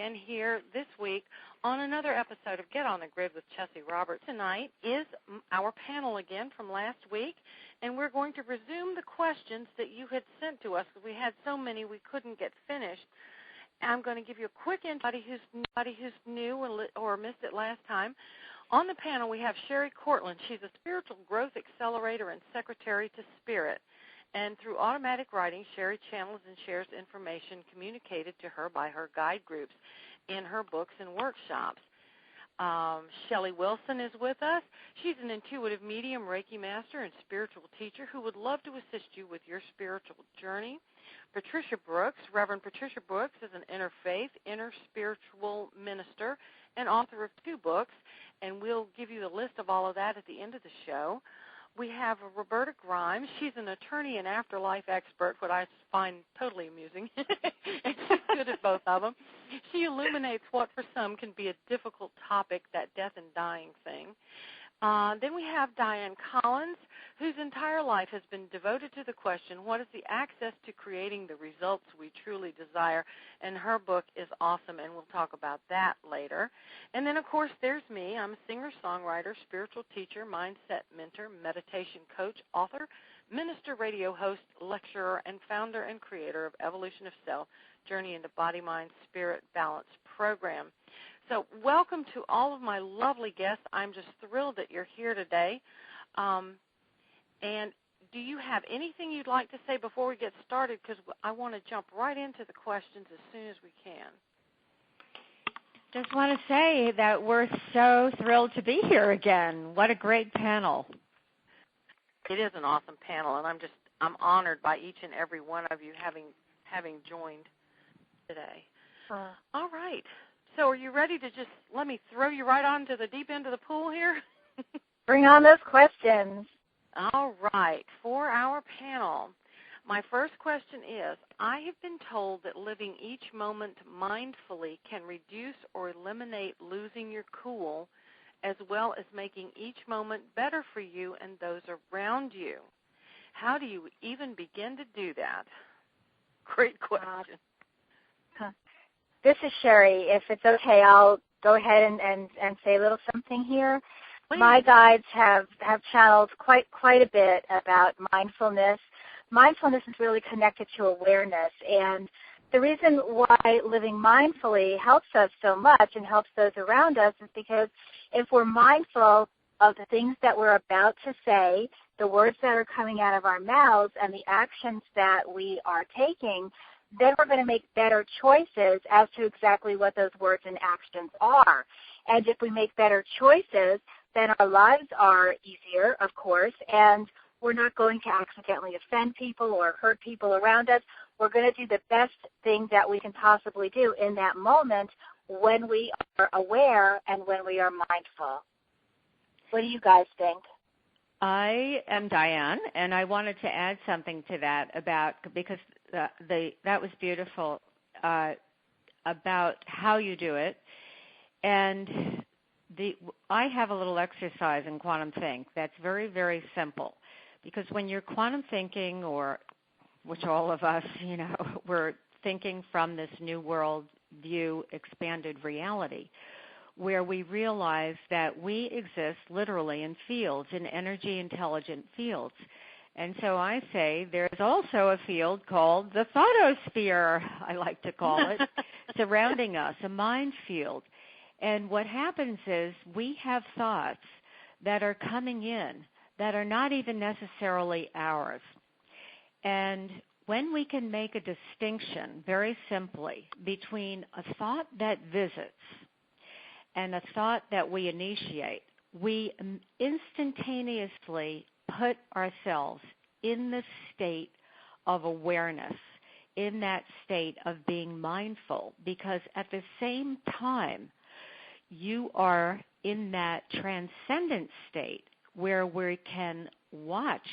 Dianne here this week on another episode of Get on the Grid with Chessie Roberts. Tonight is our panel again from last week, and we're going to resume the questions that you had sent to us because we had so many we couldn't get finished. I'm going to give you a quick intro to anybody who's new or missed it last time. On the panel, we have Sherri Cortland. She's a spiritual growth accelerator and secretary to Spirit. And through automatic writing, Sherri channels and shares information communicated to her by her guide groups in her books and workshops. Shelly Wilson is with us. She's an intuitive medium, Reiki master, and spiritual teacher who would love to assist you with your spiritual journey. Patrica Brooks, Reverend Patrica Brooks, is an interfaith, interspiritual minister and author of 2 books, and we'll give you the list of all of that at the end of the show. We have Roberta Grimes. She's an attorney and afterlife expert, what I find totally amusing, and she's good at both of them. She illuminates what for some can be a difficult topic, that death and dying thing. Then we have Dianne Collins, whose entire life has been devoted to the question, what is the access to creating the results we truly desire? And her book is awesome, and we'll talk about that later. And then, of course, there's me. I'm a singer-songwriter, spiritual teacher, mindset mentor, meditation coach, author, minister, radio host, lecturer, and founder and creator of Evolution of Self, Journey into Body, Mind, Spirit Balance program. So welcome to all of my lovely guests. I'm just thrilled that you're here today. And do you have anything you'd like to say before we get started? Because I want to jump right into the questions as soon as we can. Just want to say that we're so thrilled to be here again. What a great panel. It is an awesome panel, and I'm honored by each and every one of you having joined today. All right. So are you ready to just let me throw you right onto the deep end of the pool here? Bring on those questions. All right. For our panel, my first question is, I have been told that living each moment mindfully can reduce or eliminate losing your cool, as well as making each moment better for you and those around you. How do you even begin to do that? Great question. This is Sherri. If it's okay, I'll go ahead and say a little something here. Please. My guides have channeled quite a bit about mindfulness. Mindfulness is really connected to awareness, and the reason why living mindfully helps us so much and helps those around us is because if we're mindful of the things that we're about to say, the words that are coming out of our mouths, and the actions that we are taking, then we're going to make better choices as to exactly what those words and actions are. And if we make better choices, then our lives are easier, of course, and we're not going to accidentally offend people or hurt people around us. We're going to do the best thing that we can possibly do in that moment when we are aware and when we are mindful. What do you guys think? I am Dianne, and I wanted to add something to that because that was beautiful about how you do it. And I have a little exercise in Quantum Think that's very, very simple. Because when you're quantum thinking, or which all of us, we're thinking from this new world view, expanded reality, where we realize that we exist literally in fields, in energy intelligent fields. And so I say there's also a field called the photosphere, I like to call it, surrounding us, a mind field. And what happens is we have thoughts that are coming in that are not even necessarily ours. And when we can make a distinction, very simply, between a thought that visits and a thought that we initiate, we instantaneously put ourselves in the state of awareness, in that state of being mindful, because at the same time, you are in that transcendent state where we can watch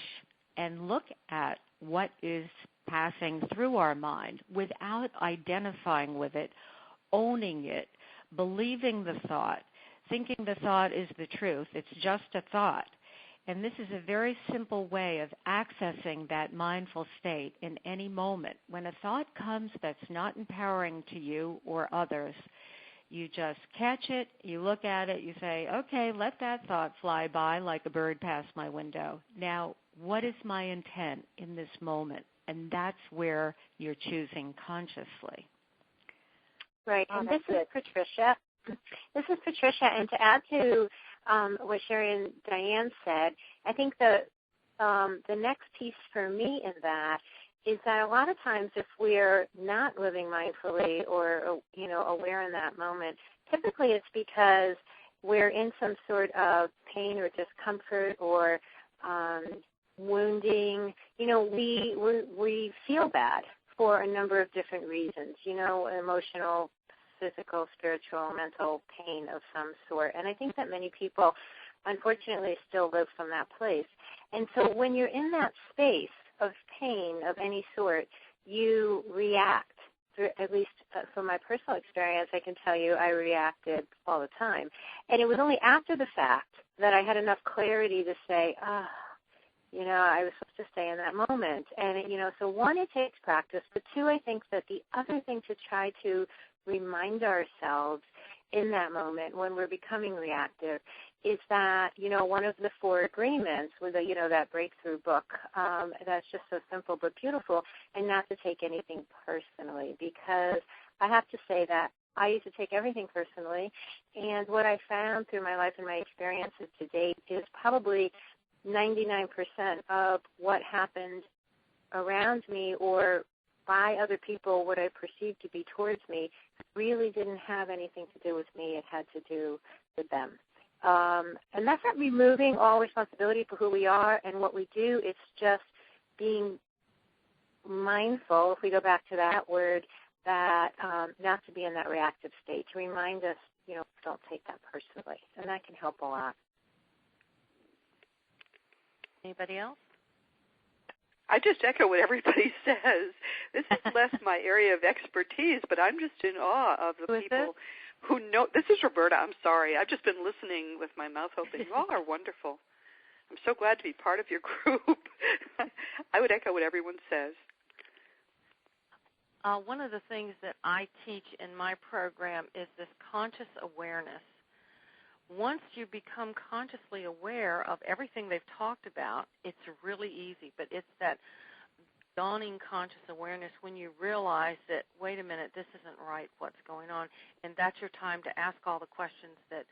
and look at what is passing through our mind without identifying with it, owning it, believing the thought, thinking the thought is the truth. It's just a thought. And this is a very simple way of accessing that mindful state in any moment. When a thought comes that's not empowering to you or others, you just catch it, you look at it, you say, okay, let that thought fly by like a bird past my window. Now, what is my intent in this moment? And that's where you're choosing consciously. Right, and this is Patricia. This is Patricia, and to add to what Sherri and Dianne said, I think the next piece for me in that is that a lot of times if we're not living mindfully or, aware in that moment, typically it's because we're in some sort of pain or discomfort or wounding. We feel bad for a number of different reasons, emotional, physical, spiritual, mental pain of some sort. And I think that many people, unfortunately, still live from that place. And so when you're in that space of pain of any sort, you react. At least from my personal experience, I can tell you I reacted all the time. And it was only after the fact that I had enough clarity to say, I was supposed to stay in that moment. And, so one, it takes practice. But two, I think that the other thing to try to remind ourselves in that moment when we're becoming reactive is that, one of the 4 agreements with, that breakthrough book, that's just so simple but beautiful, and not to take anything personally, because I have to say that I used to take everything personally, and what I found through my life and my experiences to date is probably 99% of what happened around me or by other people, what I perceived to be towards me, really didn't have anything to do with me. It had to do with them. And that's not removing all responsibility for who we are and what we do. It's just being mindful, if we go back to that word, that not to be in that reactive state, to remind us, don't take that personally. And that can help a lot. Anybody else? I just echo what everybody says. This is less my area of expertise, but I'm just in awe of the people who know. This is Roberta. I'm sorry. I've just been listening with my mouth open. You all are wonderful. I'm so glad to be part of your group. I would echo what everyone says. One of the things that I teach in my program is this conscious awareness. Once you become consciously aware of everything they've talked about, it's really easy, but it's that dawning conscious awareness when you realize that, wait a minute, this isn't right, what's going on, and that's your time to ask all the questions that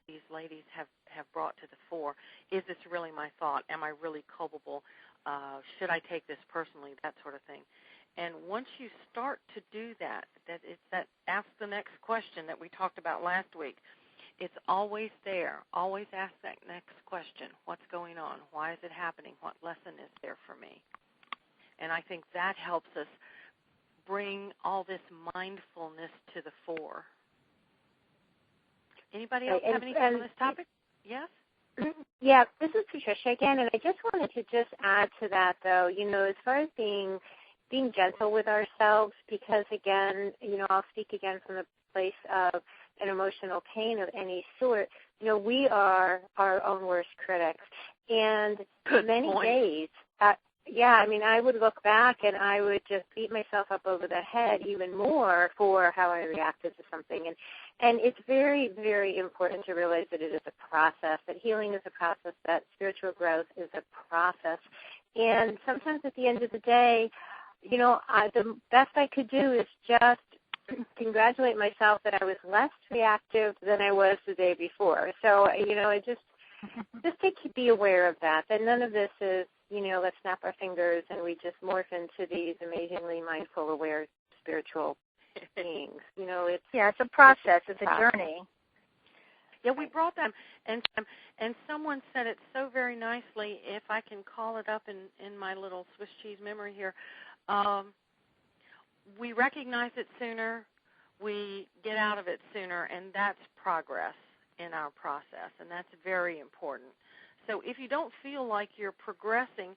these ladies have brought to the fore. Is this really my thought? Am I really culpable? Should I take this personally? That sort of thing. And once you start to do that, it's that ask the next question that we talked about last week. It's always there. Always ask that next question. What's going on? Why is it happening? What lesson is there for me? And I think that helps us bring all this mindfulness to the fore. Anybody else have anything on this topic? Yes? Yeah, this is Patricia again, and I just wanted to just add to that, though, as far as being gentle with ourselves, because, again, I'll speak again from the place of an emotional pain of any sort. We are our own worst critics. And many days, I would look back and I would just beat myself up over the head even more for how I reacted to something. And it's very, very important to realize that it is a process, that healing is a process, that spiritual growth is a process. And sometimes at the end of the day, the best I could do is just congratulate myself that I was less reactive than I was the day before. So, I just to be aware of that none of this is, let's snap our fingers and we just morph into these amazingly mindful, aware, spiritual beings. It's a process. It's a journey. Yeah, we brought them, and someone said it so very nicely, if I can call it up in my little Swiss cheese memory here. We recognize it sooner, we get out of it sooner, and that's progress in our process, and that's very important. So if you don't feel like you're progressing,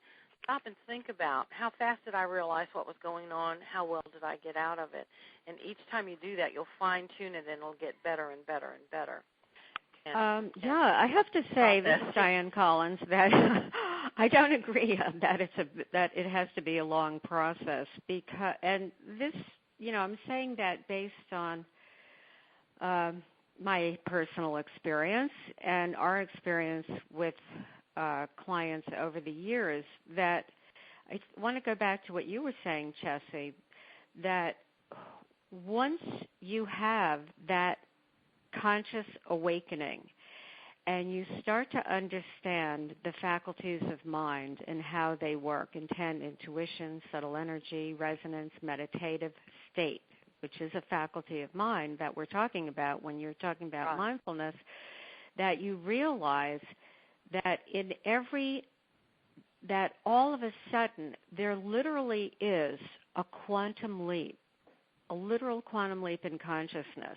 stop and think about how fast did I realize what was going on, how well did I get out of it. And each time you do that, you'll fine-tune it, and it'll get better and better and better. Yeah, I have to say, this is Dianne Collins, that I don't agree that it has to be a long process, because, and this, I'm saying that based on my personal experience and our experience with clients over the years. That I want to go back to what you were saying, Chessie, that once you have that conscious awakening and you start to understand the faculties of mind and how they work, intent, intuition, subtle energy, resonance, meditative state, which is a faculty of mind that we're talking about when you're talking about mindfulness, that you realize that that all of a sudden there literally is a quantum leap, a literal quantum leap in consciousness.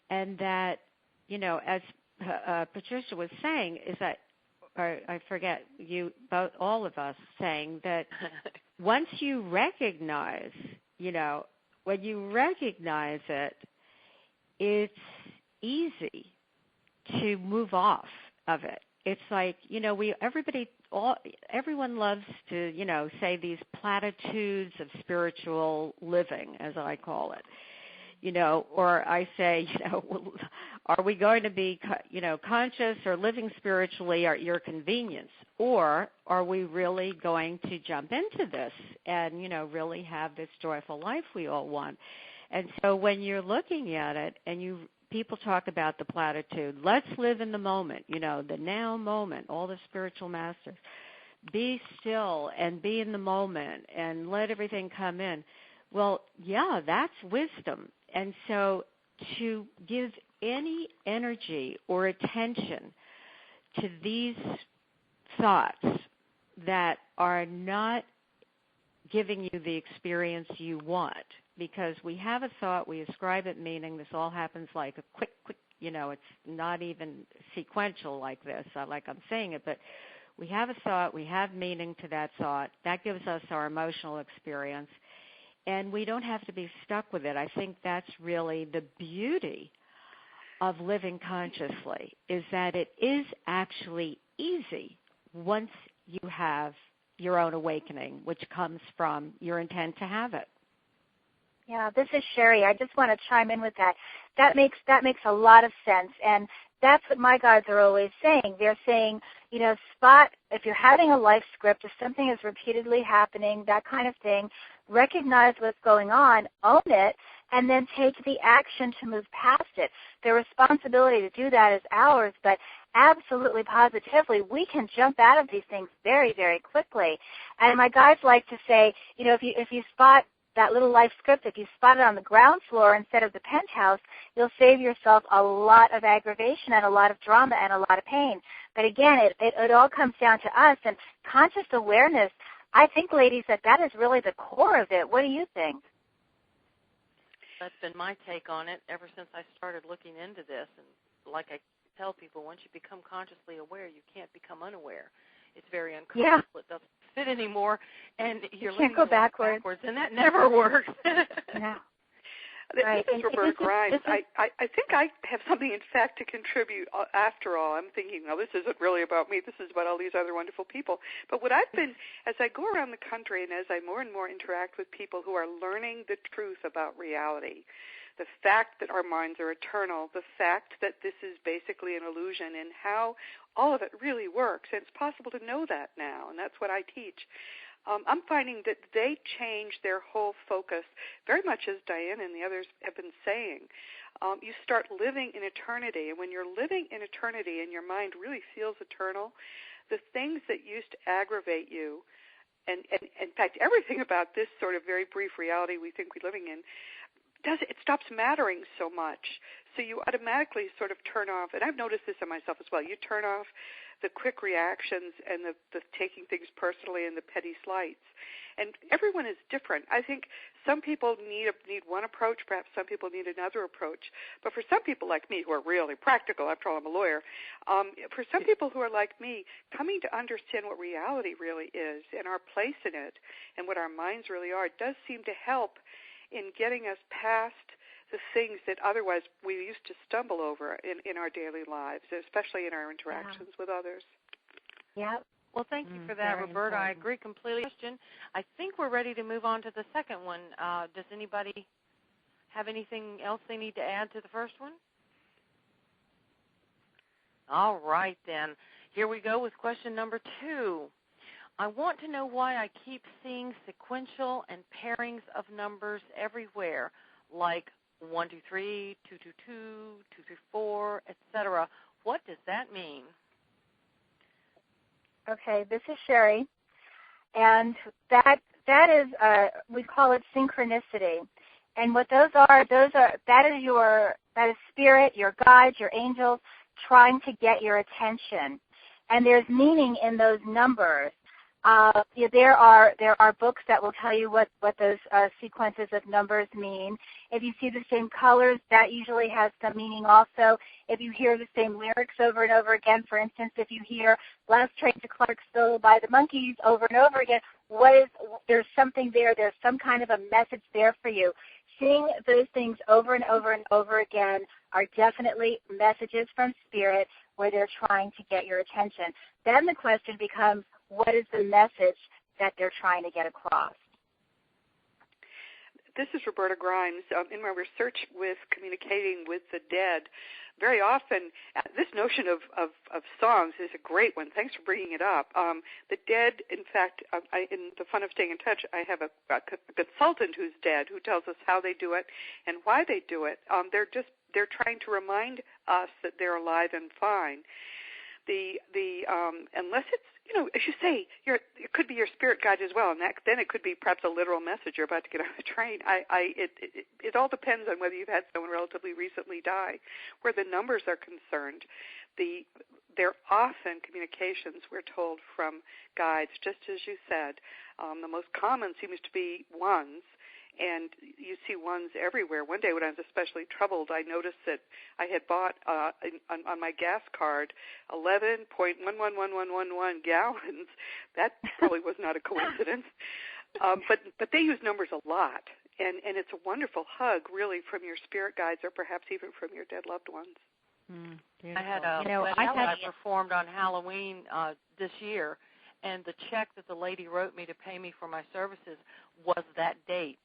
And that, as Patricia was saying, is that, or I forget, both, all of us saying that once you recognize, when you recognize it, it's easy to move off of it. It's like, everyone loves to, say these platitudes of spiritual living, as I call it. Or I say, are we going to be, conscious or living spiritually at your convenience? Or are we really going to jump into this and, really have this joyful life we all want? And so when you're looking at it and people talk about the platitude, let's live in the moment, the now moment, all the spiritual masters. Be still and be in the moment and let everything come in. Well, yeah, that's wisdom. And so to give any energy or attention to these thoughts that are not giving you the experience you want, because we have a thought, we ascribe it meaning, this all happens like a quick, it's not even sequential like this, like I'm saying it, but we have a thought, we have meaning to that thought, that gives us our emotional experience. And we don't have to be stuck with it. I think that's really the beauty of living consciously, is that it is actually easy once you have your own awakening, which comes from your intent to have it. Yeah, this is Sherri. I just want to chime in with that. That makes a lot of sense, and that's what my guides are always saying. They're saying, spot, if you're having a life script, if something is repeatedly happening, that kind of thing, recognize what's going on, own it, and then take the action to move past it. The responsibility to do that is ours, but absolutely positively, we can jump out of these things very, very quickly. And my guides like to say, if you spot that little life script, if you spot it on the ground floor instead of the penthouse, you'll save yourself a lot of aggravation and a lot of drama and a lot of pain. But again, it all comes down to us, and conscious awareness, I think, ladies, that is really the core of it. What do you think? That's been my take on it ever since I started looking into this. And like I tell people, once you become consciously aware, you can't become unaware. It's very uncomfortable. Yeah. It doesn't fit anymore, and you can't go backwards, and that never works. No. Right. This is Roberta Grimes. I think I have something, in fact, to contribute after all. I'm thinking, this isn't really about me. This is about all these other wonderful people. But what I've been, as I go around the country and as I more and more interact with people who are learning the truth about reality, the fact that our minds are eternal, the fact that this is basically an illusion, and how all of it really works. And it's possible to know that now, and that's what I teach. I'm finding that they change their whole focus, very much as Dianne and the others have been saying. You start living in eternity, and when you're living in eternity and your mind really feels eternal, the things that used to aggravate you, and in fact everything about this sort of very brief reality we think we're living in, it stops mattering so much. So you automatically sort of turn off, and I've noticed this in myself as well, you turn off the quick reactions and the taking things personally and the petty slights. And everyone is different. I think some people need one approach, perhaps some people need another approach. But for some people like me who are really practical, after all I'm a lawyer, for some people who are like me, coming to understand what reality really is and our place in it and what our minds really are does seem to help in getting us past the things that otherwise we used to stumble over in our daily lives, especially in our interactions with others. Yep. Well, thank you for that, Roberta. Important. I agree completely. I think we're ready to move on to the second one. Does anybody have anything else they need to add to the first one? All right, then. Here we go with question number 2. I want to know why I keep seeing sequential and pairings of numbers everywhere, like 1, 2, 3, 2, 2, 2, 2, 3, 4, etc. What does that mean? Okay, this is Sherri, and that is we call it synchronicity. And what that is spirit, your guides, your angels trying to get your attention. And there's meaning in those numbers. There are books that will tell you what those sequences of numbers mean. If you see the same colors, that usually has some meaning also. If you hear the same lyrics over and over again, for instance, if you hear Last Train to Clarksville by the Monkees over and over again, there's something there. There's some kind of a message there for you. Seeing those things over and over and over again are definitely messages from Spirit where they're trying to get your attention. Then the question becomes, what is the message that they're trying to get across? This is Roberta Grimes. In my research with communicating with the dead, very often this notion of songs is a great one. Thanks for bringing it up. The dead, in fact, in the fun of staying in touch, I have a consultant who's dead who tells us how they do it and why they do it. They're trying to remind us that they're alive and fine. Unless it's, as you say, it could be your spirit guide as well, and then it could be perhaps a literal message you're about to get on the train. It all depends on whether you've had someone relatively recently die. Where the numbers are concerned, they're often communications, we're told, from guides, just as you said. The most common seems to be ones, and you see ones everywhere. One day when I was especially troubled, I noticed that I had bought on my gas card 11.111111 gallons. That probably was not a coincidence. But they use numbers a lot, and it's a wonderful hug, really, from your spirit guides or perhaps even from your dead loved ones. I had a wedding I performed on Halloween this year, and the check that the lady wrote me to pay me for my services was that date.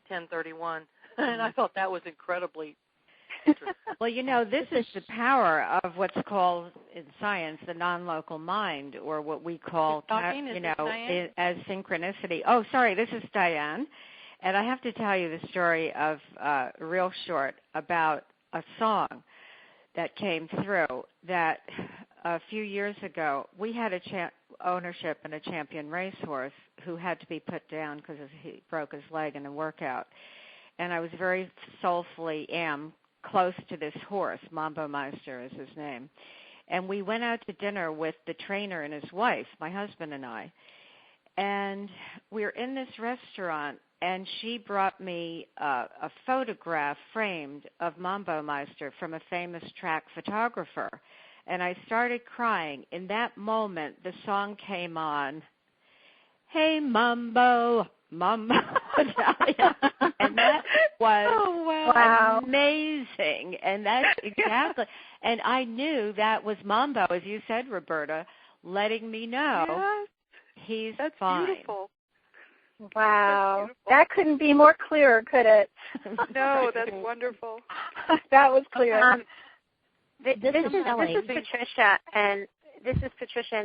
10/31, and I thought that was incredibly interesting. Well, this is the power of what's called in science the non-local mind, or what we call, as synchronicity. Oh, sorry, this is Dianne, and I have to tell you the story of real short about a song that came through that a few years ago we had a ownership and a champion racehorse who had to be put down because he broke his leg in a workout. And I was very soulfully close to this horse. Mambo Meister is his name. And we went out to dinner with the trainer and his wife, my husband and I. And we were in this restaurant, and she brought me a photograph framed of Mambo Meister from a famous track photographer. And I started crying. In that moment, the song came on, Hey Mambo, Mambo. And that was amazing. And that's exactly, and I knew that was Mambo, as you said, Roberta, letting me know he's that's fine. Beautiful. Wow. That couldn't be more clear, could it? No, that's wonderful. That was clear. This is Patricia, and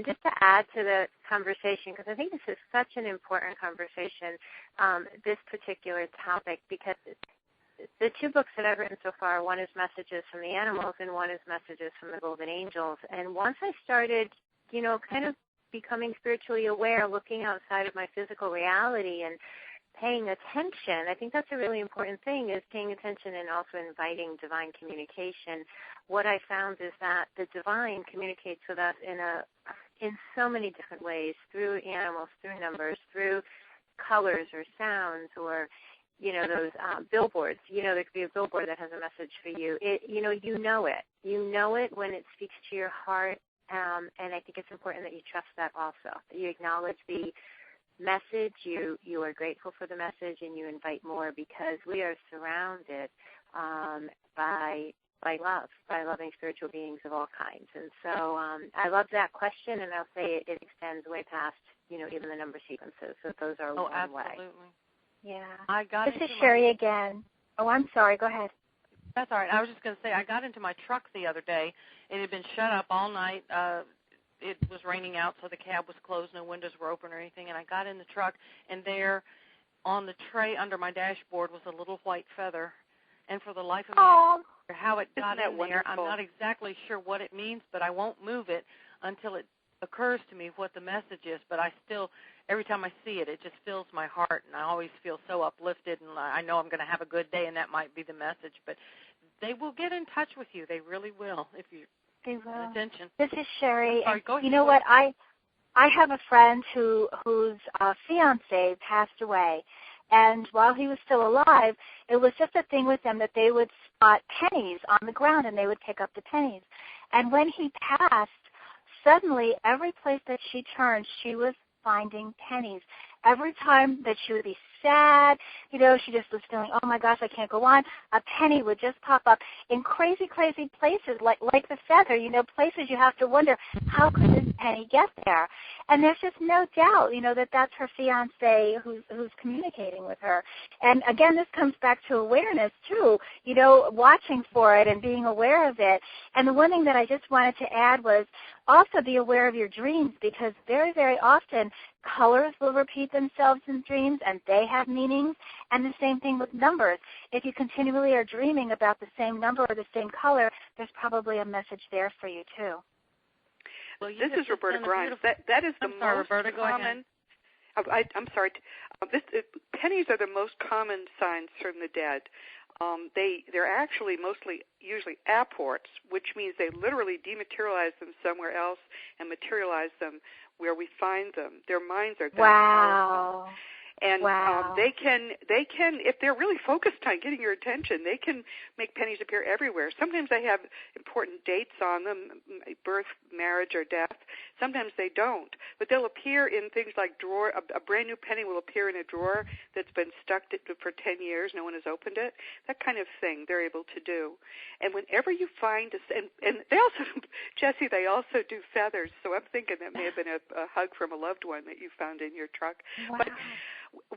just to add to the conversation, because I think this is such an important conversation, this particular topic, because the two books that I've written so far, one is Messages from the Animals and one is Messages from the Golden Angels. And once I started, kind of becoming spiritually aware, looking outside of my physical reality and paying attention, I think that's a really important thing, is paying attention and also inviting divine communication. What I found is that the divine communicates with us in so many different ways, through animals, through numbers, through colors or sounds, or those billboards. There could be a billboard that has a message for you. You know it. You know it when it speaks to your heart, and I think it's important that you trust that also, that you acknowledge the message, you are grateful for the message, and you invite more, because we are surrounded by love, by loving spiritual beings of all kinds. And so I love that question, and I'll say it extends way past, even the number sequences. So those are one absolutely. way. Yeah. This is Sherri again. Oh, I'm sorry. Go ahead. That's all right. I was just going to say, I got into my truck the other day. It had been shut up all night. It was raining out, so the cab was closed. No windows were open or anything. And I got in the truck, and there on the tray under my dashboard was a little white feather. And for the life of me, I don't know how it got in there. I'm not exactly sure what it means, but I won't move it until it occurs to me what the message is. But I still, every time I see it, it just fills my heart, and I always feel so uplifted, and I know I'm going to have a good day, and that might be the message. But they will get in touch with you. They really will if you pay attention. This is Sherri. Sorry, go ahead. You know what? I have a friend whose fiancé passed away. And while he was still alive, it was just a thing with them that they would spot pennies on the ground, and they would pick up the pennies. And when he passed, suddenly every place that she turned, she was finding pennies. Every time that she would be sad, she just was feeling, oh my gosh, I can't go on, a penny would just pop up in crazy, crazy places, like the feather, places you have to wonder, how could this penny get there? And there's just no doubt, that that's her fiancé who's communicating with her. And again, this comes back to awareness too, watching for it and being aware of it. And the one thing that I just wanted to add was also be aware of your dreams, because very, very often colors will repeat themselves in dreams, and they have meanings, and the same thing with numbers. If you continually are dreaming about the same number or the same color, there's probably a message there for you, too. Well, this is Roberta Grimes. That is the most Roberta, common. I'm sorry. Pennies are the most common signs from the dead. They're actually usually apports, which means they literally dematerialize them somewhere else and materialize them where we find them. Their minds are that powerful. And they can, if they're really focused on getting your attention, they can make pennies appear everywhere. Sometimes they have important dates on them, birth, marriage, or death. Sometimes they don't. But they'll appear in things like drawer. A brand new penny will appear in a drawer that's been stuck for 10 years. No one has opened it. That kind of thing they're able to do. And whenever you find, and they also, Chessie, they also do feathers. So I'm thinking that may have been a hug from a loved one that you found in your truck. Wow. But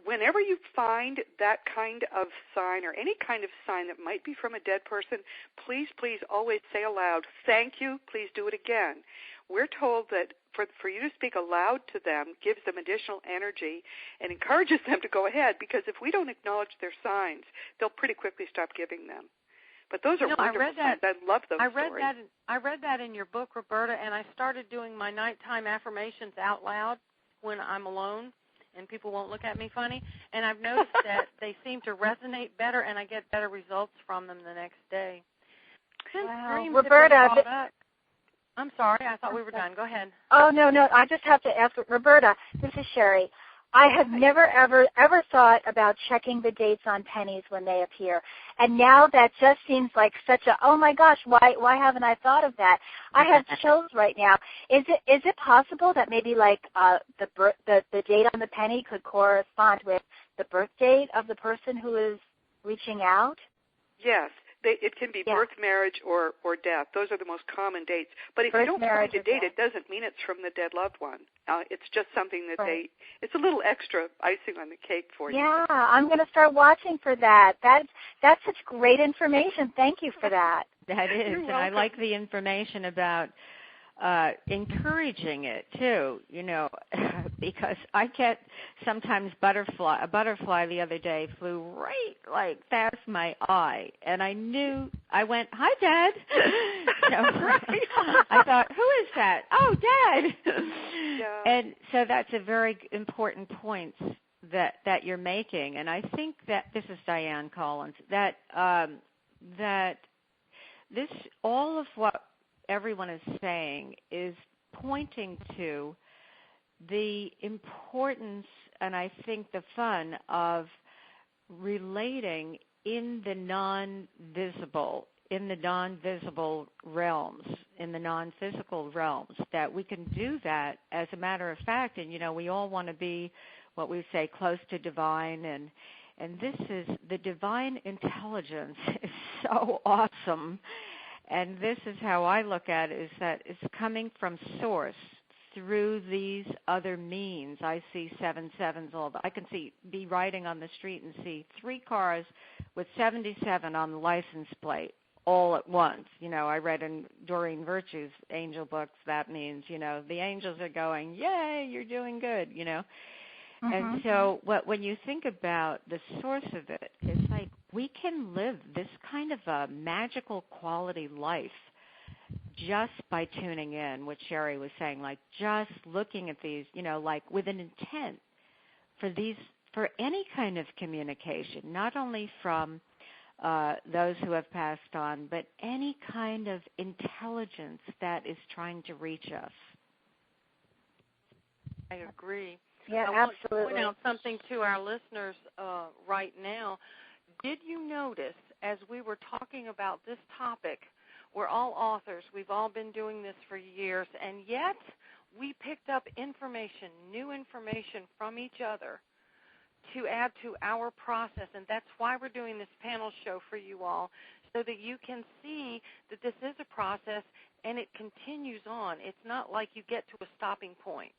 whenever you find that kind of sign or any kind of sign that might be from a dead person, please, please always say aloud, thank you, please do it again. We're told that for you to speak aloud to them gives them additional energy and encourages them to go ahead, because if we don't acknowledge their signs, they'll pretty quickly stop giving them. But those are wonderful signs. I love those stories. I read that in your book, Roberta, and I started doing my nighttime affirmations out loud when I'm alone and people won't look at me funny, and I've noticed that they seem to resonate better, and I get better results from them the next day. Wow. Roberta, I'm sorry, I thought we were done. Go ahead. Oh, no, I just have to ask, Roberta, this is Sherri. I have never, ever thought about checking the dates on pennies when they appear. And now that just seems like such a, oh my gosh, why haven't I thought of that? I have chills right now. Is it possible that maybe like the date on the penny could correspond with the birth date of the person who is reaching out? Yes. It can be birth, marriage, or death. Those are the most common dates. But if you don't find a date, it doesn't mean it's from the dead loved one. It's just something that it's a little extra icing on the cake for you. Yeah, I'm going to start watching for that. That's such great information. Thank you for that. That is, and I like the information about encouraging it too, because I get sometimes a butterfly the other day flew right past my eye, and I went, hi, Dad. I thought, who is that? Oh, Dad. Yeah. And so that's a very important point that you're making, and I think that this is Dianne Collins, that this, all of what everyone is saying is pointing to the importance and I think the fun of relating in the non-visible realms, in the non-physical realms, that we can do that as a matter of fact. And, we all want to be what we say close to divine And this is the divine intelligence is so awesome. And this is how I look at it, is that it's coming from source through these other means. I see 77s all I can be riding on the street and see 3 cars with 77 on the license plate all at once. I read in Doreen Virtue's angel books, that means, the angels are going, yay, you're doing good, And so when you think about the source of it, it's like we can live this kind of a magical quality life just by tuning in, what Sherri was saying, like just looking at these, like with an intent for any kind of communication, not only from those who have passed on, but any kind of intelligence that is trying to reach us. I agree. Yeah, I absolutely. want to point out something to our listeners right now. Did you notice, as we were talking about this topic, we're all authors, we've all been doing this for years, and yet we picked up information, new information from each other to add to our process, and that's why we're doing this panel show for you all, so that you can see that this is a process and it continues on. It's not like you get to a stopping point.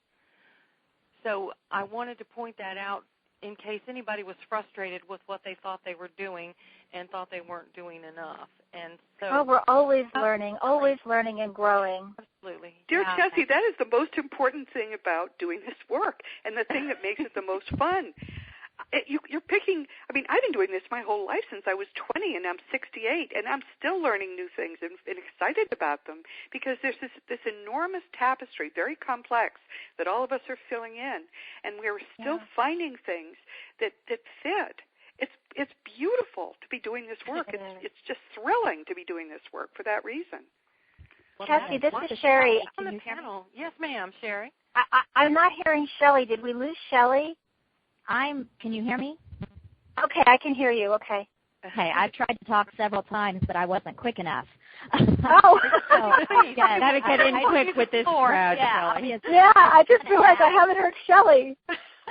So I wanted to point that out in case anybody was frustrated with what they thought they were doing and thought they weren't doing enough. And so we're always learning and growing. Absolutely. Dear Chessie, that is the most important thing about doing this work and the thing that makes it the most fun. You're picking, I've been doing this my whole life since I was 20, and I'm 68, and I'm still learning new things and excited about them because there's this enormous tapestry, very complex, that all of us are filling in, and we're still finding things that fit. It's beautiful to be doing this work. It's just thrilling to be doing this work for that reason. Well, Chessie, this is Sherri. On the panel. Yes, ma'am, Sherri. I'm not hearing Shelly. Did we lose Shelly? Can you hear me? Okay, I can hear you. Okay. Okay, I've tried to talk several times, but I wasn't quick enough. Oh. Yeah, gotta get in quick with this crowd, Shelly. Yeah, I just realized I haven't heard Shelly.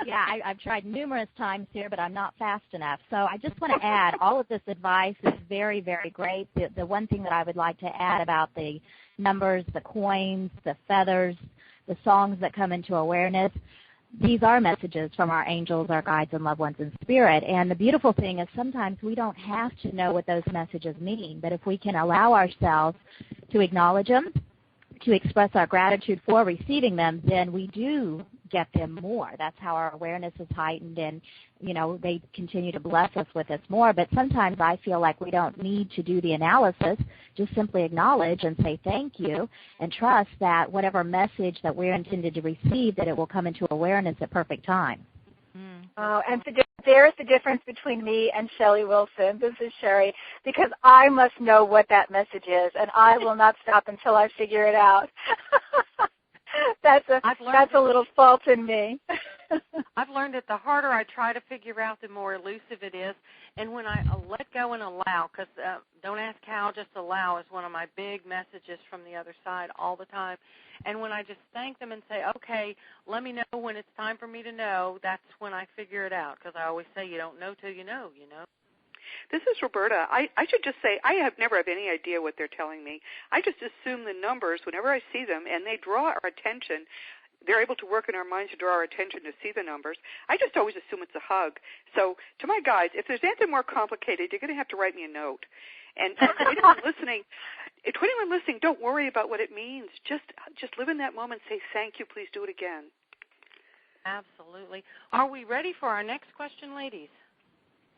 Yeah, I've tried numerous times here, but I'm not fast enough. So I just want to add, all of this advice is very, very great. The one thing that I would like to add about the numbers, the coins, the feathers, the songs that come into awareness, these are messages from our angels, our guides, and loved ones in spirit. And the beautiful thing is sometimes we don't have to know what those messages mean, but if we can allow ourselves to acknowledge them, to express our gratitude for receiving them, then we do get them more. That's how our awareness is heightened, and, they continue to bless us with this more. But sometimes I feel like we don't need to do the analysis, just simply acknowledge and say thank you and trust that whatever message that we're intended to receive, that it will come into awareness at perfect time. Oh, and so there's the difference between me and Shelly Wilson. This is Sherri, because I must know what that message is, and I will not stop until I figure it out. That's a little fault in me. I've learned that the harder I try to figure out, the more elusive it is. And when I let go and allow, because don't ask how, just allow is one of my big messages from the other side all the time. And when I just thank them and say, okay, let me know when it's time for me to know, that's when I figure it out, because I always say you don't know till you know, This is Roberta. I should just say I never have any idea what they're telling me. I just assume the numbers whenever I see them, and they draw our attention. They're able to work in our minds to draw our attention to see the numbers. I just always assume it's a hug. So to my guides, if there's anything more complicated, you're going to have to write me a note. And to anyone listening, don't worry about what it means. Just live in that moment. Say thank you. Please do it again. Absolutely. Are we ready for our next question, ladies?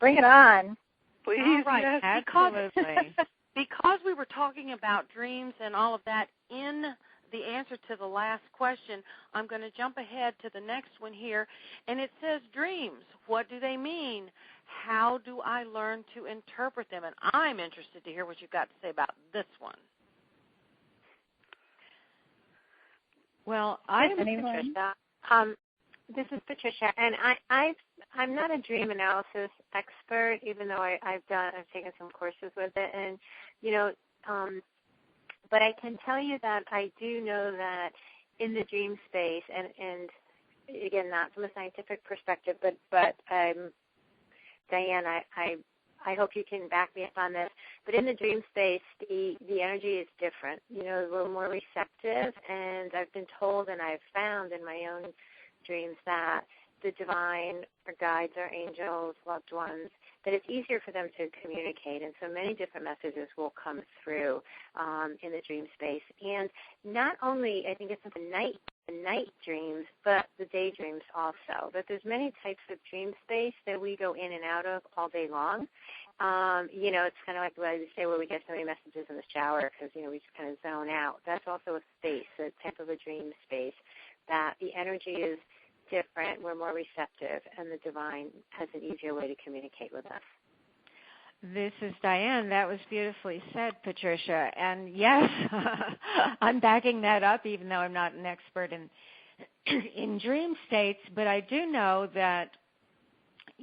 Bring it on. Please. All right. Yes. Absolutely. Because we were talking about dreams and all of that in the answer to the last question, I'm going to jump ahead to the next one here. And it says, dreams, what do they mean? How do I learn to interpret them? And I'm interested to hear what you've got to say about this one. Well, this is Patricia, and I'm not a dream analysis expert, even though I've taken some courses with it, and but I can tell you that I do know that in the dream space, and again, not from a scientific perspective, but Dianne, I hope you can back me up on this, but in the dream space, the energy is different, a little more receptive, and I've been told and I've found in my own dreams that the divine, our guides, our angels, loved ones, that it's easier for them to communicate, and so many different messages will come through in the dream space. And not only, I think it's the night dreams, but the daydreams also. But there's many types of dream space that we go in and out of all day long. It's kind of like what I say where we get so many messages in the shower because, we just kind of zone out. That's also a space, a type of a dream space, that the energy is different, we're more receptive, and the divine has an easier way to communicate with us. This is Dianne. That was beautifully said, Patricia. And yes, I'm backing that up, even though I'm not an expert in dream states. But I do know that,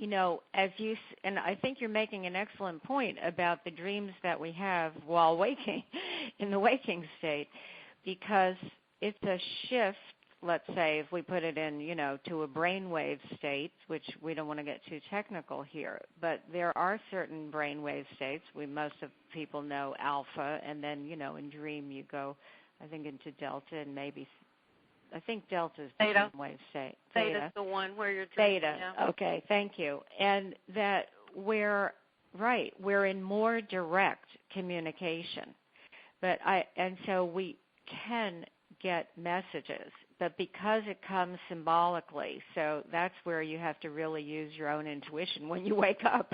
and I think you're making an excellent point about the dreams that we have while waking, in the waking state, because it's a shift. Let's say if we put it in, to a brainwave state, which we don't want to get too technical here, but there are certain brainwave states. Most of people know alpha, and then, in dream you go, I think, into delta, and I think delta is the brainwave state. Theta's the one where you're dreaming. Theta, yeah. Okay, thank you. And that we're in more direct communication, and so we can get messages. But because it comes symbolically, so that's where you have to really use your own intuition when you wake up.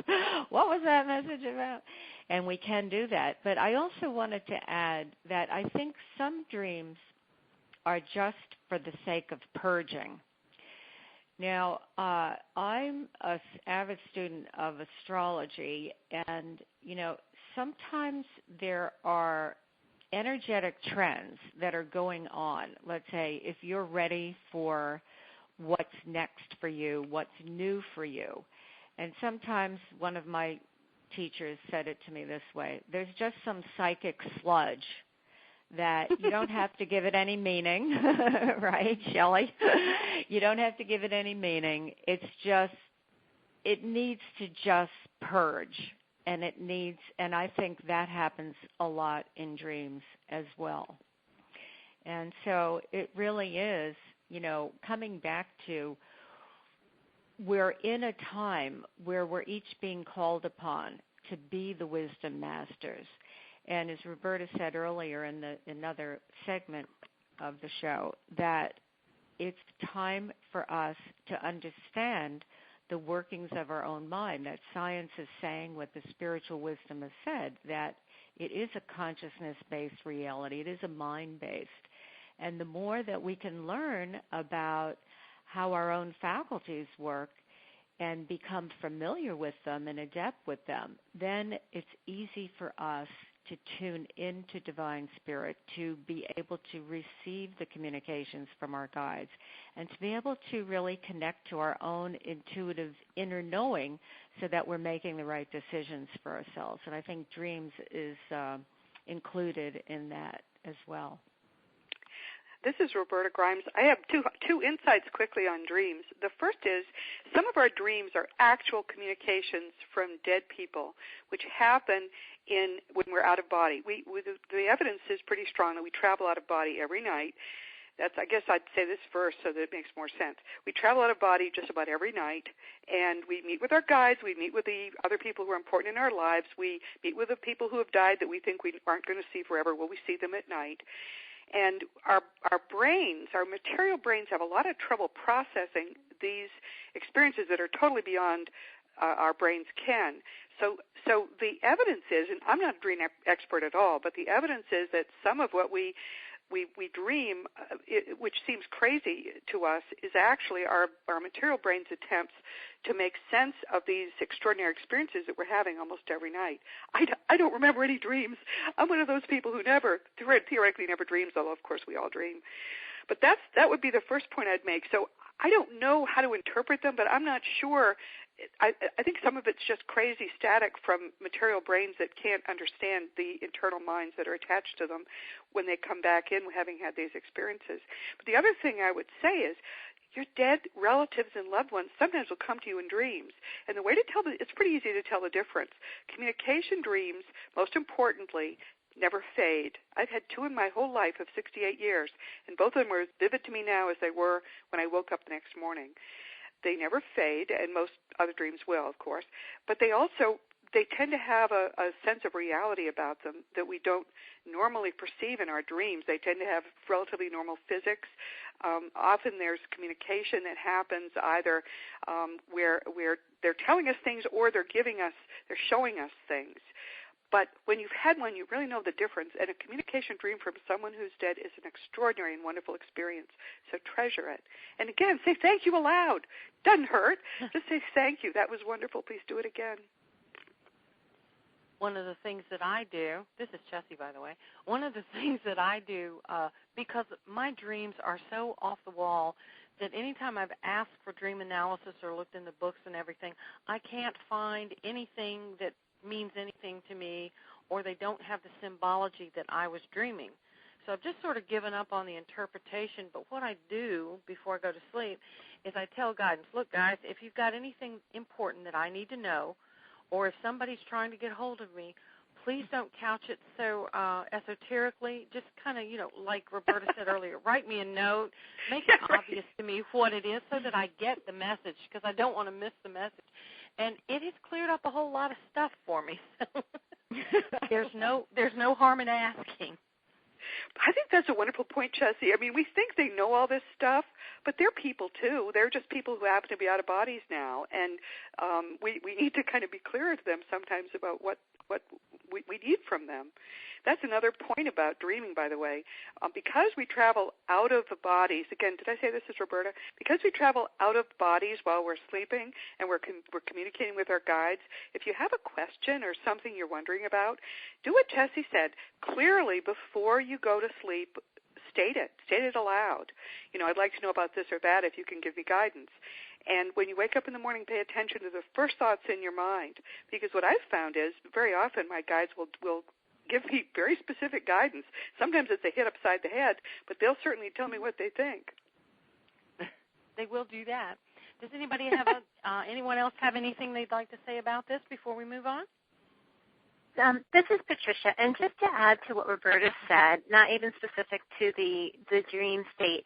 What was that message about? And we can do that. But I also wanted to add that I think some dreams are just for the sake of purging. Now, I'm an avid student of astrology, and, sometimes there are energetic trends that are going on. Let's say if you're ready for what's next for you, what's new for you. And sometimes one of my teachers said it to me this way: there's just some psychic sludge that you don't have to give it any meaning, right, Shelly? You don't have to give it any meaning. It needs to just purge. And I think that happens a lot in dreams as well. And so it really is, coming back to, we're in a time where we're each being called upon to be the wisdom masters. And as Roberta said earlier in another segment of the show, that it's time for us to understand the workings of our own mind, that science is saying what the spiritual wisdom has said, that it is a consciousness-based reality. It is a mind-based. And the more that we can learn about how our own faculties work and become familiar with them and adept with them, then it's easy for us to tune into divine spirit, to be able to receive the communications from our guides, and to be able to really connect to our own intuitive inner knowing so that we're making the right decisions for ourselves. And I think dreams is included in that as well. This is Roberta Grimes. I have two insights quickly on dreams. The first is some of our dreams are actual communications from dead people, which happen when we're out of body. The evidence is pretty strong that we travel out of body every night. I guess I'd say this first so that it makes more sense. We travel out of body just about every night, and we meet with our guides. We meet with the other people who are important in our lives. We meet with the people who have died that we think we aren't going to see forever. Well, we see them at night. And our brains, our material brains, have a lot of trouble processing these experiences that are totally beyond our brains can. So the evidence is, and I'm not a dream expert at all, but the evidence is that some of what we dream, which seems crazy to us, is actually our material brain's attempts to make sense of these extraordinary experiences that we're having almost every night. I don't remember any dreams. I'm one of those people who theoretically never dreams, although of course we all dream. But that would be the first point I'd make. So I don't know how to interpret them, but I'm not sure. I think some of it's just crazy static from material brains that can't understand the internal minds that are attached to them when they come back in having had these experiences. But the other thing I would say is, your dead relatives and loved ones sometimes will come to you in dreams. And the way to tell it's pretty easy to tell the difference. Communication dreams, most importantly, never fade. I've had 2 in my whole life of 68 years, and both of them are as vivid to me now as they were when I woke up the next morning. They never fade, and most other dreams will, of course, but they tend to have a sense of reality about them that we don't normally perceive in our dreams. They tend to have relatively normal physics. Often there's communication that happens either where they're telling us things or they're showing us things. But when you've had one, you really know the difference. And a communication dream from someone who's dead is an extraordinary and wonderful experience. So treasure it. And again, say thank you aloud. Doesn't hurt. Just say thank you. That was wonderful. Please do it again. One of the things that I do, this is Chessie, by the way, one of the things that I do, because my dreams are so off the wall that anytime I've asked for dream analysis or looked in the books and everything, I can't find anything that means anything to me, or they don't have the symbology that I was dreaming. So I've just sort of given up on the interpretation, but what I do before I go to sleep is I tell guidance, look, guys, if you've got anything important that I need to know, or if somebody's trying to get hold of me, please don't couch it so esoterically. Just kind of, like Roberta said earlier, write me a note, make it obvious to me what it is so that I get the message, because I don't want to miss the message. And it has cleared up a whole lot of stuff for me. So there's no harm in asking. I think that's a wonderful point, Chessie. I mean, we think they know all this stuff, but they're people too. They're just people who happen to be out of bodies now, and we need to kind of be clearer to them sometimes about what we need from them. That's another point about dreaming, by the way. Because we travel out of the bodies, again, did I say this is Roberta? Because we travel out of bodies while we're sleeping and we're communicating with our guides, if you have a question or something you're wondering about, do what Chessie said. Clearly, before you go to sleep, state it aloud. I'd like to know about this or that if you can give me guidance. And when you wake up in the morning, pay attention to the first thoughts in your mind, because what I've found is very often my guides will give me very specific guidance. Sometimes it's a hit upside the head, but they'll certainly tell me what they think. They will do that. Does anybody have anyone else have anything they'd like to say about this before we move on? This is Patricia, and just to add to what Roberta said, not even specific to the dream state,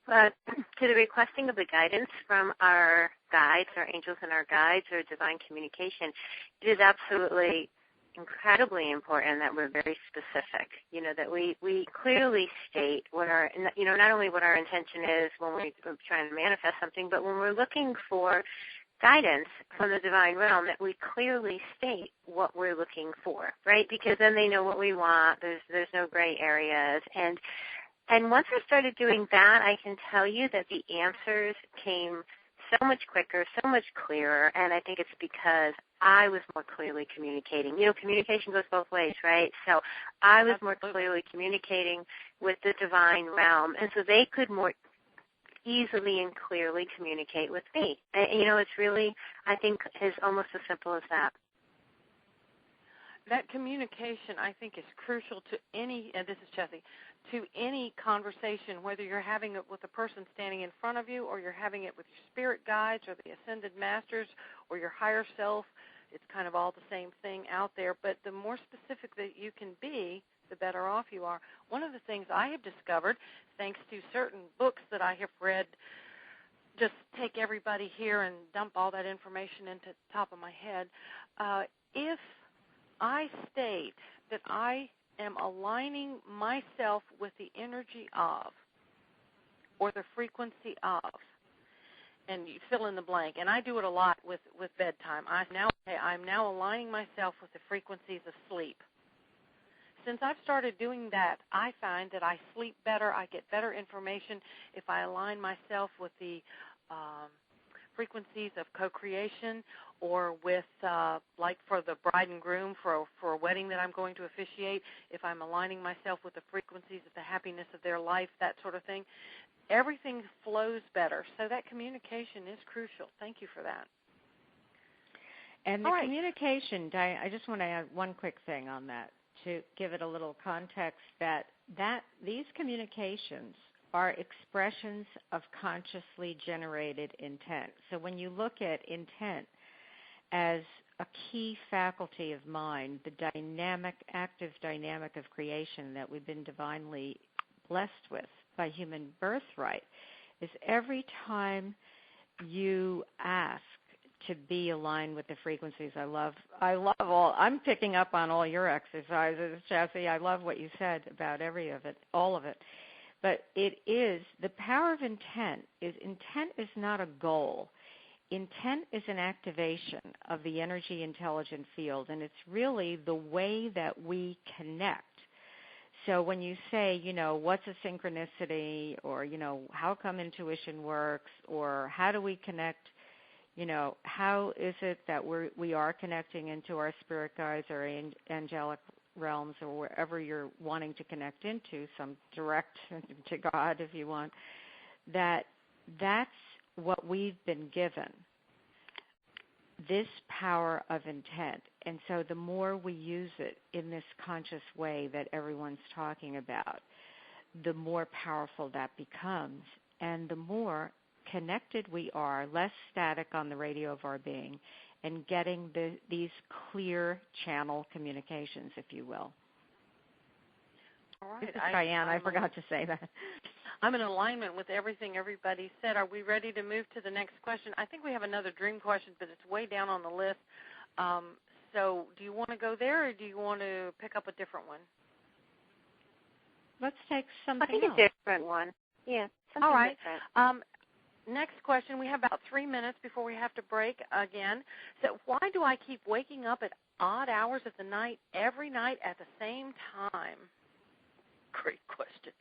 but to the requesting of the guidance from our guides, our angels and our guides, or divine communication, it is absolutely incredibly important that we're very specific, that we clearly state what our, not only what our intention is when we're trying to manifest something, but when we're looking for guidance from the divine realm, that we clearly state what we're looking for, right? Because then they know what we want. There's no gray areas. And once I started doing that, I can tell you that the answers came so much quicker, so much clearer, and I think it's because I was more clearly communicating. Communication goes both ways, right? So I was more clearly communicating with the divine realm, and so they could more easily and clearly communicate with me. And, it's really, I think, is almost as simple as that. That communication, I think, is crucial to any, and this is Chessie, to any conversation, whether you're having it with a person standing in front of you or you're having it with your spirit guides or the ascended masters or your higher self. It's kind of all the same thing out there, but the more specific that you can be, the better off you are. One of the things I have discovered, thanks to certain books that I have read, just take everybody here and dump all that information into the top of my head, if I state that I am aligning myself with the energy of or the frequency of, and you fill in the blank, and I do it a lot with bedtime. I'm now aligning myself with the frequencies of sleep. Since I've started doing that, I find that I sleep better, I get better information if I align myself with the frequencies of co-creation, or with, like for the bride and groom for a wedding that I'm going to officiate, if I'm aligning myself with the frequencies of the happiness of their life, that sort of thing, everything flows better. So that communication is crucial. Thank you for that. And the communication, Diane, I just want to add one quick thing on that to give it a little context, that these communications are expressions of consciously generated intent. So when you look at intent as a key faculty of mind, the dynamic, active dynamic of creation that we've been divinely blessed with by human birthright, is every time you ask to be aligned with the frequencies. I love all, I'm picking up on all your exercises, Chessie. I love what you said about all of it. But it is, the power of intent is not a goal. Intent is an activation of the energy intelligent field, and it's really the way that we connect. So when you say, what's a synchronicity, or, how come intuition works, or how do we connect, how is it that we are connecting into our spirit guides or angelic realms, or wherever you're wanting to connect into, some direct to God if you want, that's what we've been given, this power of intent. And so the more we use it in this conscious way that everyone's talking about, the more powerful that becomes, and the more connected we are, less static on the radio of our being, and getting these clear channel communications, if you will. All right. This is Dianne. I forgot to say that. I'm in alignment with everything everybody said. Are we ready to move to the next question? I think we have another dream question, but it's way down on the list. So do you want to go there, or do you want to pick up a different one? Let's take something else. I think a different one. Yeah, something all right. different. Next question. We have about 3 minutes before we have to break again. So why do I keep waking up at odd hours of the night every night at the same time? Great question.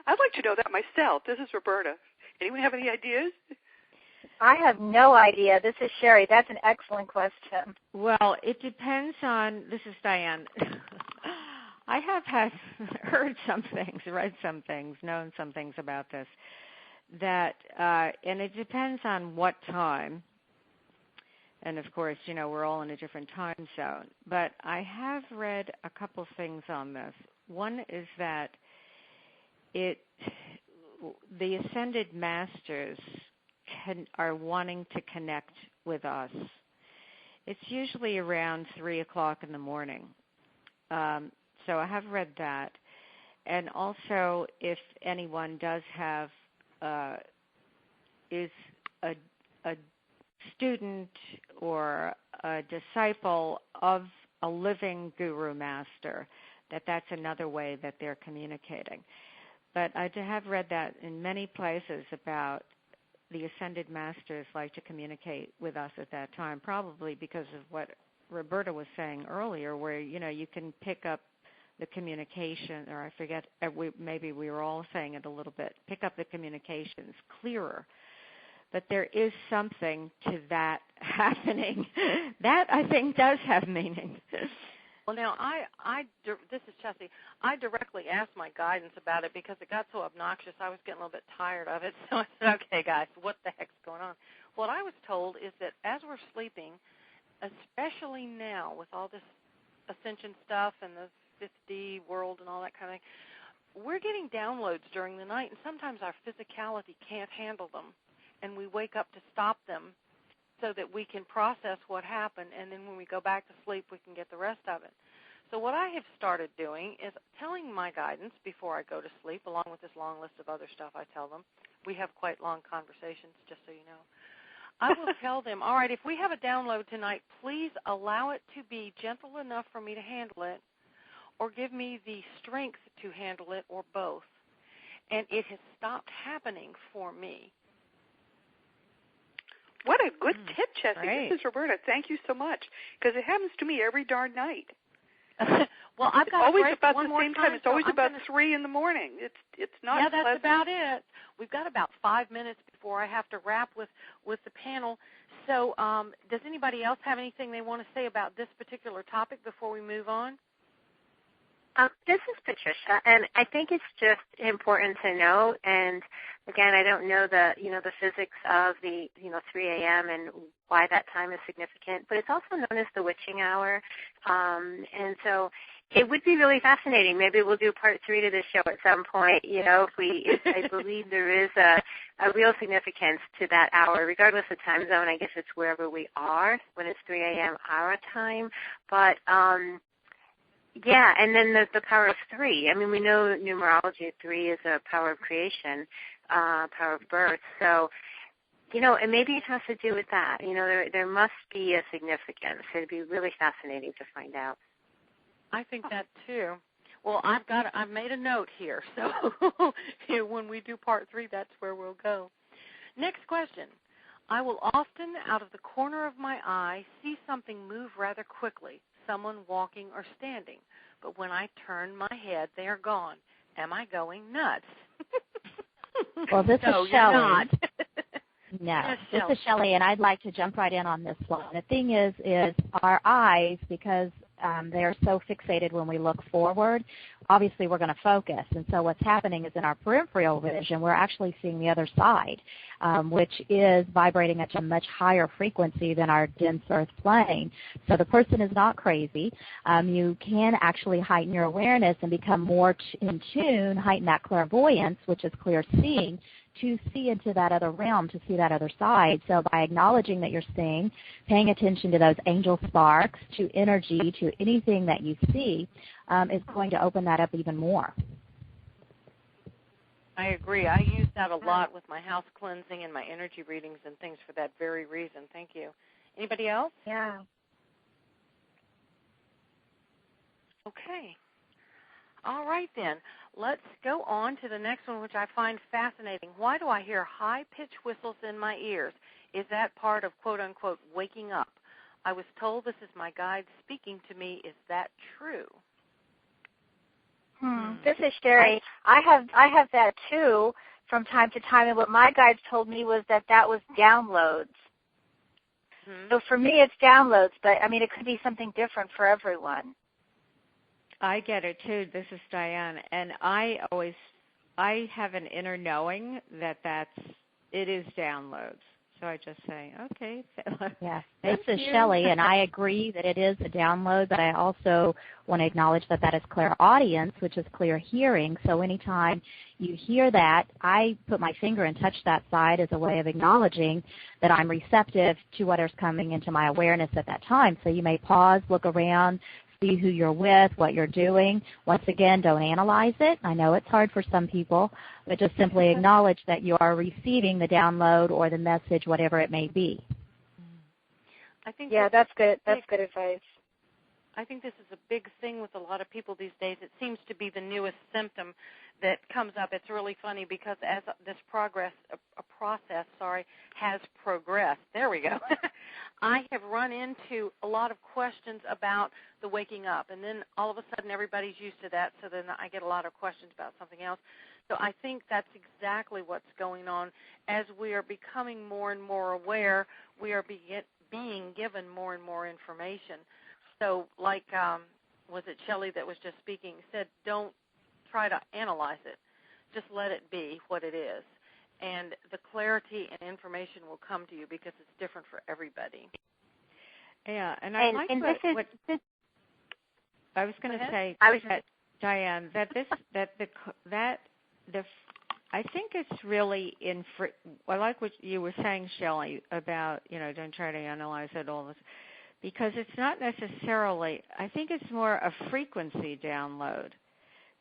I'd like to know that myself. This is Roberta. Anyone have any ideas? I have no idea. This is Sherri. That's an excellent question. Well, it depends on, this is Dianne. I have heard some things, read some things, known some things about this, that, and it depends on what time. And, of course, we're all in a different time zone. But I have read a couple things on this. One is that the ascended masters are wanting to connect with us. It's usually around 3 o'clock in the morning. So I have read that. And also, if anyone does have, is a student or a disciple of a living guru master, that's another way that they're communicating. But I have read that in many places about the ascended masters like to communicate with us at that time, probably because of what Roberta was saying earlier, where, you can pick up the communication, or I forget, maybe we were all saying it a little bit, pick up the communications clearer. But there is something to that happening. That, I think, does have meaning. Well, now, this is Chessie. I directly asked my guidance about it because it got so obnoxious. I was getting a little bit tired of it. So I said, okay, guys, what the heck's going on? What I was told is that as we're sleeping, especially now with all this ascension stuff and the 5D world and all that kind of thing, we're getting downloads during the night, and sometimes our physicality can't handle them, and we wake up to stop them so that we can process what happened, and then when we go back to sleep, we can get the rest of it. So what I have started doing is telling my guidance before I go to sleep, along with this long list of other stuff I tell them. We have quite long conversations, just so you know. I will tell them, all right, if we have a download tonight, please allow it to be gentle enough for me to handle it, or give me the strength to handle it, or both. And it has stopped happening for me. What a good tip, Chessie. Right. This is Roberta. Thank you so much, because it happens to me every darn night. Well, I've got always a break about one the more same time. It's so always I'm about gonna... 3 in the morning. It's not. Yeah, that's pleasant. about it. We've got about 5 minutes before I have to wrap with the panel. So, does anybody else have anything they want to say about this particular topic before we move on? This is Patricia, and I think it's just important to know. And again, I don't know the physics of the 3 a.m. and why that time is significant, but it's also known as the witching hour. And so It would be really fascinating. Maybe we'll do part 3 to this show at some point. You know, I believe there is a real significance to that hour, regardless of time zone. I guess it's wherever we are when it's 3 a.m. our time. But yeah, and then the power of 3. I mean, we know numerology 3 is a power of creation, power of birth. So, you know, and maybe it has to do with that. You know, there must be a significance. It'd be really fascinating to find out. I think that too. Well, I've made a note here, so when we do part 3, that's where we'll go. Next question. I will often, out of the corner of my eye, see something move rather quickly, someone walking or standing. But when I turn my head, they are gone. Am I going nuts? Well, this no, is Shelly. You're not. No, yes, this is Shelly, and I'd like to jump right in on this one. The thing is our eyes, because they are so fixated when we look forward, obviously we're going to focus. And so what's happening is in our peripheral vision, we're actually seeing the other side, which is vibrating at a much higher frequency than our dense earth plane. So the person is not crazy. You can actually heighten your awareness and become more in tune, heighten that clairvoyance, which is clear seeing, to see into that other realm, to see that other side. So by acknowledging that you're seeing, paying attention to those angel sparks, to energy, to anything that you see, is going to open that up even more. I agree. I use that a lot with my house cleansing and my energy readings and things for that very reason. Thank you. Anybody else? Yeah. Okay. All right, then. Let's go on to the next one, which I find fascinating. Why do I hear high-pitched whistles in my ears? Is that part of, quote-unquote, waking up? I was told this is my guide speaking to me. Is that true? This is Sherri. I have that, too, from time to time, and what my guides told me was that was downloads. So for me, it's downloads, but, I mean, it could be something different for everyone. I get it too. This is Dianne, and I have an inner knowing that it is downloads. So I just say, okay. Yes, this is Shelly, and I agree that it is a download, but I also want to acknowledge that is clairaudience, which is clear hearing. So anytime you hear that, I put my finger and touch that side as a way of acknowledging that I'm receptive to what is coming into my awareness at that time. So you may pause, look around, see who you're with, what you're doing. Once again, don't analyze it. I know it's hard for some people, but just simply acknowledge that you are receiving the download or the message, whatever it may be. I think that's good. That's good advice. I think this is a big thing with a lot of people these days. It seems to be the newest symptom that comes up. It's really funny because as this process has progressed, there we go, I have run into a lot of questions about the waking up, and then all of a sudden everybody's used to that, so then I get a lot of questions about something else. So I think that's exactly what's going on. As we are becoming more and more aware, we are being given more and more information. So like, was it Shelly that was just speaking, said don't try to analyze it. Just let it be what it is. And the clarity and information will come to you because it's different for everybody. Yeah, and I like what I was going to say, Dianne, I think it's really I like what you were saying, Shelly, about, don't try to analyze it all, because it's not necessarily, I think it's more a frequency download,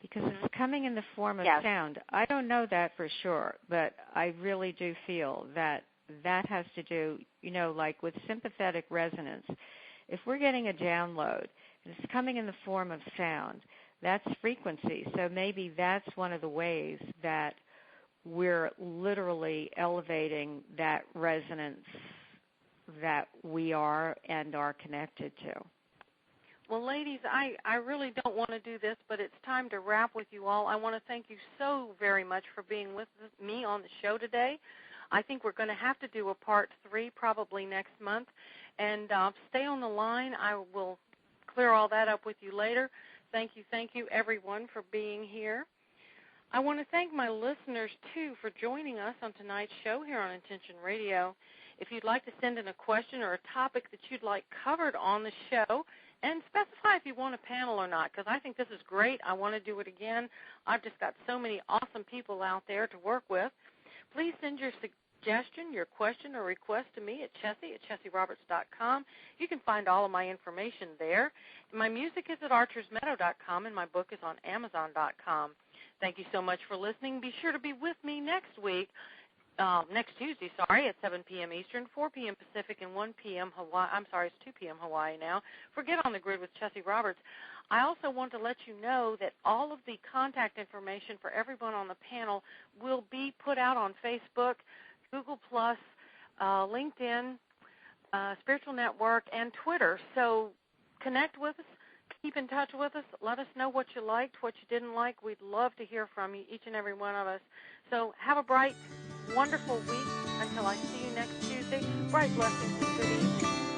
because it's coming in the form of sound. I don't know that for sure, but I really do feel that has to do, like with sympathetic resonance. If we're getting a download and it's coming in the form of sound, that's frequency. So maybe that's one of the ways that we're literally elevating that resonance that we are and are connected to. Well, ladies, I really don't want to do this, but it's time to wrap with you all. I want to thank you so very much for being with me on the show today. I think we're going to have to do a part 3 probably next month. And stay on the line. I will clear all that up with you later. Thank you, everyone, for being here. I want to thank my listeners, too, for joining us on tonight's show here on Intention Radio. If you'd like to send in a question or a topic that you'd like covered on the show, and specify if you want a panel or not, because I think this is great. I want to do it again. I've just got so many awesome people out there to work with. Please send your suggestion, your question, or request to me at Chessie@ChessieRoberts.com. You can find all of my information there. My music is at archersmeadow.com, and my book is on Amazon.com. Thank you so much for listening. Be sure to be with me next Tuesday, at 7 p.m. Eastern, 4 p.m. Pacific, and 1 p.m. Hawaii. I'm sorry, it's 2 p.m. Hawaii now. For Get on the Grid with Chessie Roberts. I also want to let you know that all of the contact information for everyone on the panel will be put out on Facebook, Google+, LinkedIn, Spiritual Network, and Twitter. So connect with us. Keep in touch with us. Let us know what you liked, what you didn't like. We'd love to hear from you, each and every one of us. So have a bright, wonderful week until I see you next Tuesday. Bright blessings and good evening.